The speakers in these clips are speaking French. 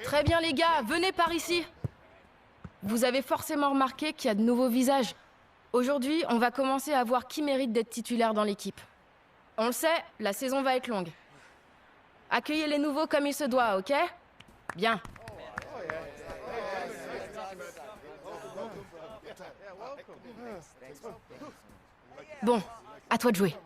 Très bien les gars, venez par ici. Vous avez forcément remarqué qu'il y a de nouveaux visages. Aujourd'hui, on va commencer à voir qui mérite d'être titulaire dans l'équipe. On le sait, la saison va être longue. Accueillez les nouveaux comme il se doit, ok? Bien. Bon, à toi de jouer.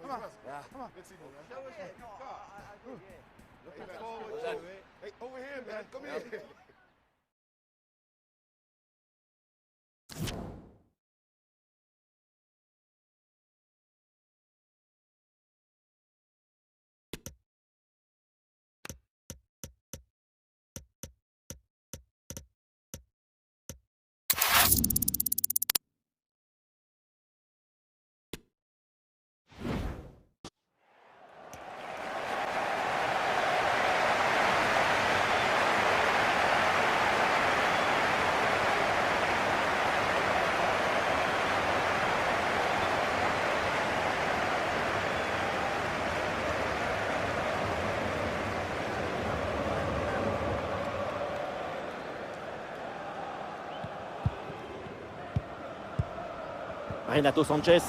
Renato Sanchez.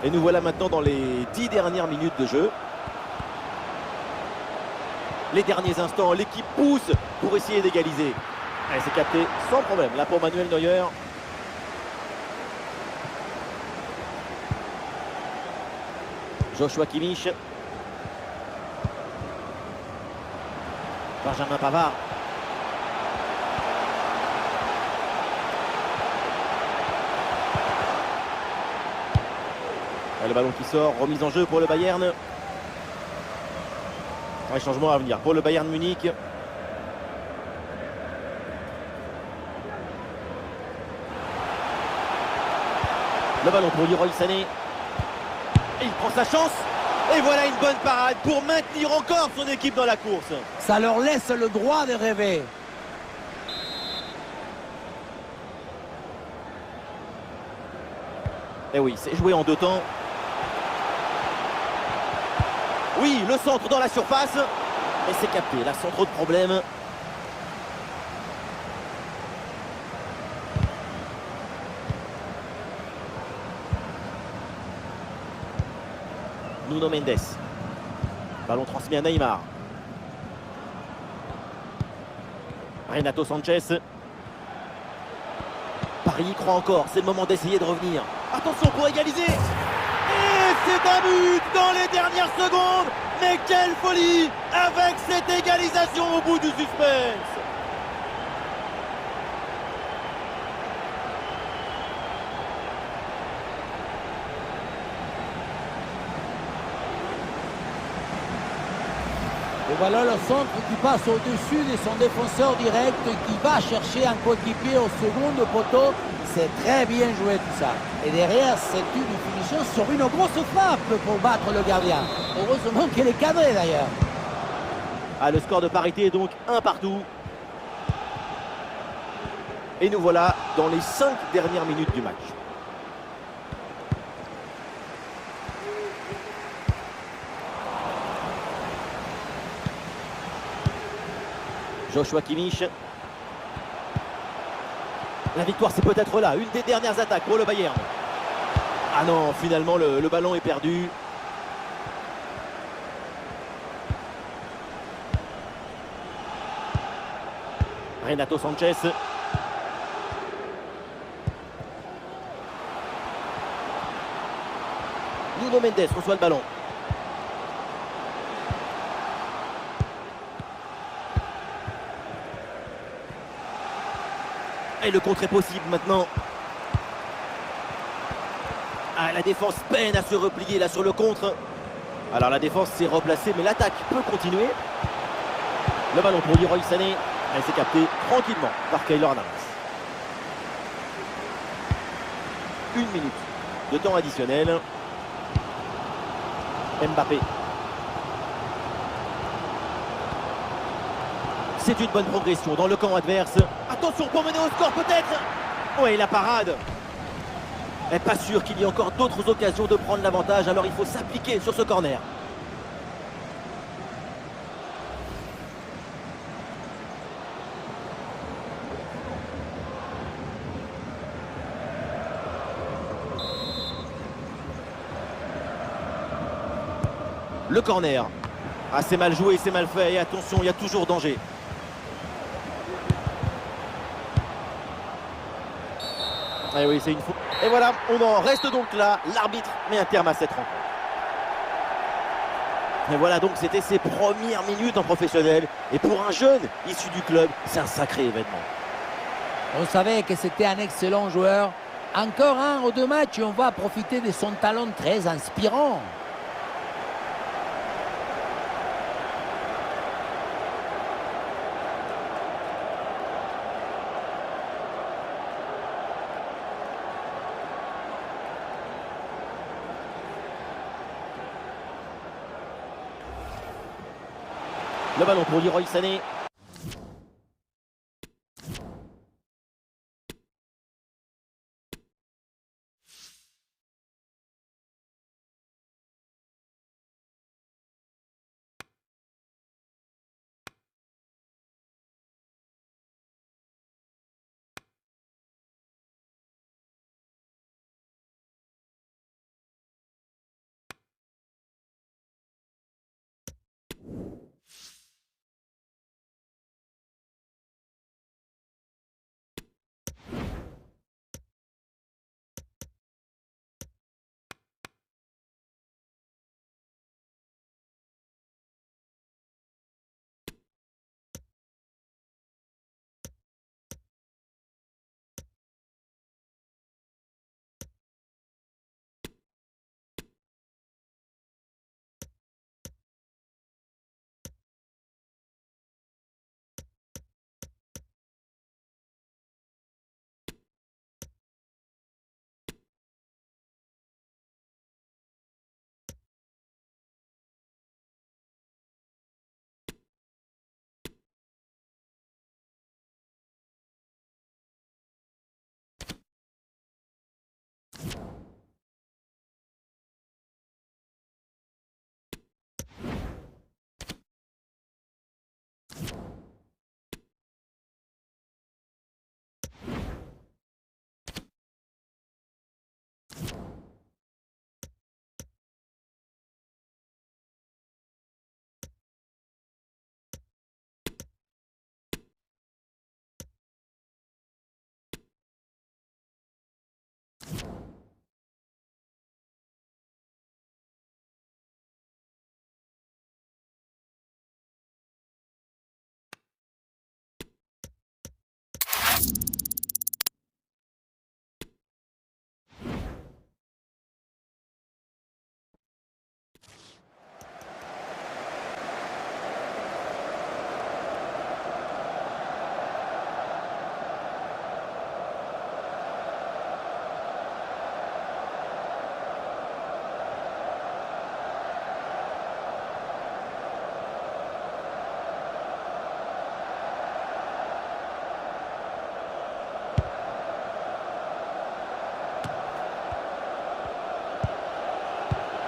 Et nous voilà maintenant dans les 10 dernières minutes de jeu. Les derniers instants, l'équipe pousse pour essayer d'égaliser. Elle s'est captée sans problème là pour Manuel Neuer. Joshua Kimmich. Benjamin Pavard. Le ballon qui sort, remise en jeu pour le Bayern. Un changement à venir pour le Bayern Munich. Le ballon pour Leroy Sané. Et il prend sa chance. Et voilà une bonne parade pour maintenir encore son équipe dans la course. Ça leur laisse le droit de rêver. Et oui, c'est joué en deux temps. Oui, le centre dans la surface. Et c'est capté, là sans trop de problèmes. Nuno Mendes. Ballon transmis à Neymar. Renato Sanchez. Paris y croit encore, c'est le moment d'essayer de revenir. Attention pour égaliser. Et c'est un but dans les dernières secondes. Mais quelle folie avec cette égalisation au bout du suspense. Et voilà le centre qui passe au-dessus de son défenseur direct qui va chercher un coéquipier au second poteau. C'est très bien joué tout ça. Et derrière, c'est une finition sur une grosse frappe pour battre le gardien. Heureusement qu'elle est cadrée d'ailleurs. Ah, le score de parité est donc 1 partout. Et nous voilà dans les 5 dernières minutes du match. Joshua Kimmich. La victoire, c'est peut-être là. Une des dernières attaques pour le Bayern. Ah non, finalement, le ballon est perdu. Renato Sanchez. Nuno Mendes reçoit le ballon. Et le contre est possible maintenant. Ah, la défense peine à se replier là sur le contre. Alors la défense s'est replacée, mais l'attaque peut continuer. Le ballon pour Leroy Sané. Elle s'est captée tranquillement par Keylor Navas. 1 minute de temps additionnel. Mbappé. C'est une bonne progression dans le camp adverse. Attention pour mener au score peut-être. Oui, la parade. Mais pas sûr qu'il y ait encore d'autres occasions de prendre l'avantage. Alors il faut s'appliquer sur ce corner. Le corner. Ah, c'est mal joué, c'est mal fait. Et attention, il y a toujours danger. Et oui, c'est une faute. Et voilà, on en reste donc là. L'arbitre met un terme à cette rencontre. Et voilà donc, c'était ses premières minutes en professionnel. Et pour un jeune issu du club, c'est un sacré événement. On savait que c'était un excellent joueur. Encore un ou deux matchs et on va profiter de son talent très inspirant. Le ballon pour Leroy Sané.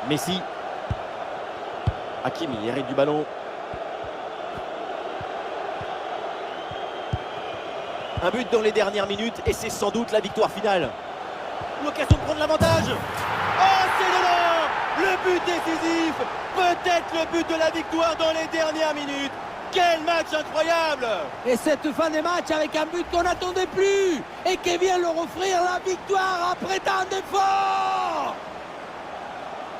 Messi. Hakimi hérite du ballon. Un but dans les dernières minutes et c'est sans doute la victoire finale. L'occasion de prendre l'avantage. Oh, c'est de l'or! Le but décisif. Peut-être le but de la victoire dans les dernières minutes. Quel match incroyable! Et cette fin de match avec un but qu'on n'attendait plus et qui vient leur offrir la victoire après tant d'efforts.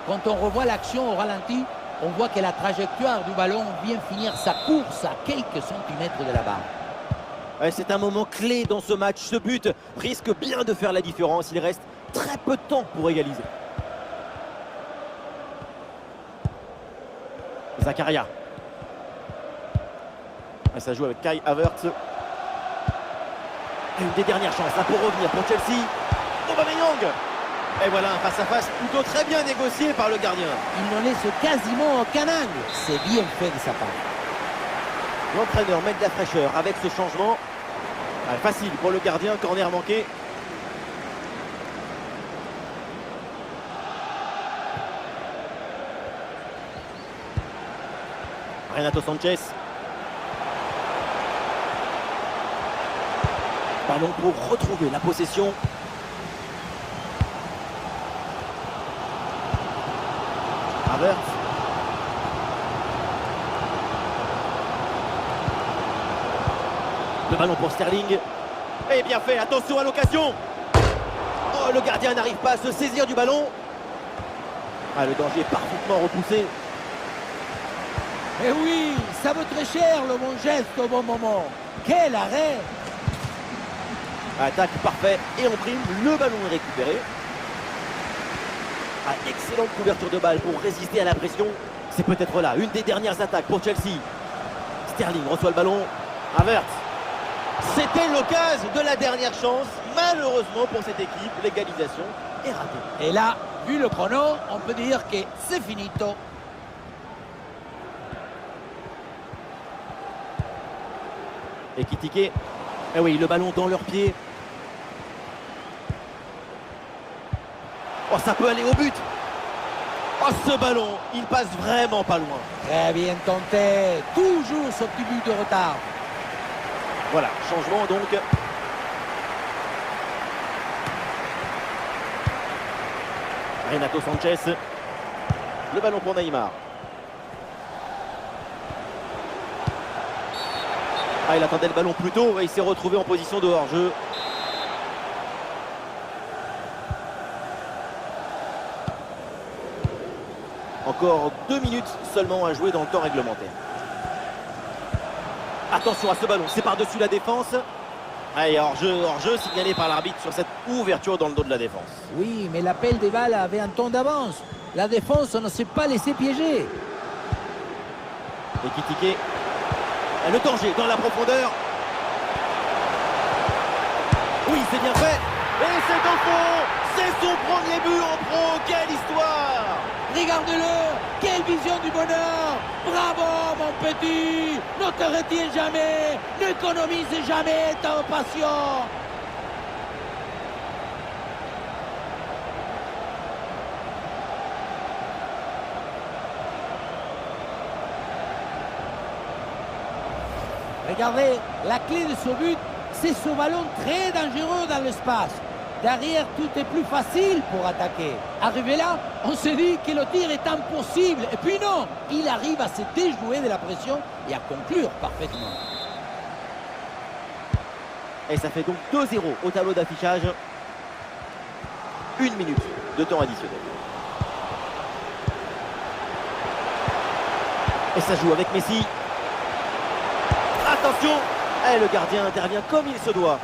Quand on revoit l'action au ralenti, on voit que la trajectoire du ballon vient finir sa course à quelques centimètres de la barre. Ouais, c'est un moment clé dans ce match. Ce but risque bien de faire la différence. Il reste très peu de temps pour égaliser. Zakaria. Et ça joue avec Kai Havertz. Et une des dernières chances là, pour revenir pour Chelsea. Aubameyang. Et voilà un face-à-face plutôt très bien négocié par le gardien. Il n'en laisse quasiment aucun angle. C'est bien fait de sa part. L'entraîneur met de la fraîcheur avec ce changement. Facile pour le gardien, corner manqué. Renato Sanchez. Ballon pour retrouver la possession. Havertz. ballon pour Sterling. Et bien fait, attention à l'occasion. Oh, le gardien n'arrive pas à se saisir du ballon. Ah, le danger est parfaitement repoussé. Et oui, ça vaut très cher le bon geste au bon moment. Quel arrêt! Attaque parfait et on prime, le ballon est récupéré. Ah, excellente couverture de balle pour résister à la pression. C'est peut-être là, une des dernières attaques pour Chelsea. Sterling reçoit le ballon. Havertz. C'était l'occasion de la dernière chance. Malheureusement pour cette équipe, l'égalisation est ratée. Et là, vu le chrono, on peut dire que c'est finito. Et Kitike. Eh oui, le ballon dans leurs pieds. Oh, ça peut aller au but. Oh, ce ballon, il passe vraiment pas loin. Très bien tenté. Toujours ce petit but de retard. Voilà, changement donc. Renato Sanchez. Le ballon pour Neymar. Ah, il attendait le ballon plus tôt et il s'est retrouvé en position de hors-jeu. Encore 2 minutes seulement à jouer dans le temps réglementaire. Attention à ce ballon, c'est par-dessus la défense. Allez, hors-jeu signalé par l'arbitre sur cette ouverture dans le dos de la défense. Oui, mais l'appel des balles avait un temps d'avance. La défense ne s'est pas laissée piéger. Et Kitike. Le danger dans la profondeur. Oui, c'est bien fait. Et c'est au fond. C'est son premier but en pro. Quelle histoire! Regardez-le, quelle vision du bonheur. Bravo mon petit. Ne te retiens jamais. N'économise jamais ta passion. Regardez, la clé de ce but, c'est ce ballon très dangereux dans l'espace. Derrière, tout est plus facile pour attaquer. Arrivé là, on se dit que le tir est impossible. Et puis non, il arrive à se déjouer de la pression et à conclure parfaitement. Et ça fait donc 2-0 au tableau d'affichage. 1 minute de temps additionnel. Et ça joue avec Messi. Attention! Et le gardien intervient comme il se doit.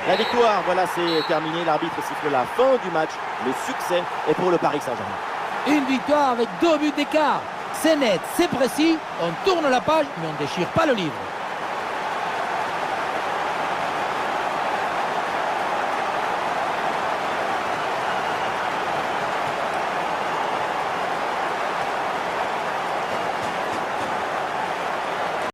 La victoire, voilà, c'est terminé. L'arbitre siffle la fin du match. Le succès est pour le Paris Saint-Germain. Une victoire avec 2 buts d'écart. C'est net, c'est précis. On tourne la page, mais on ne déchire pas le livre.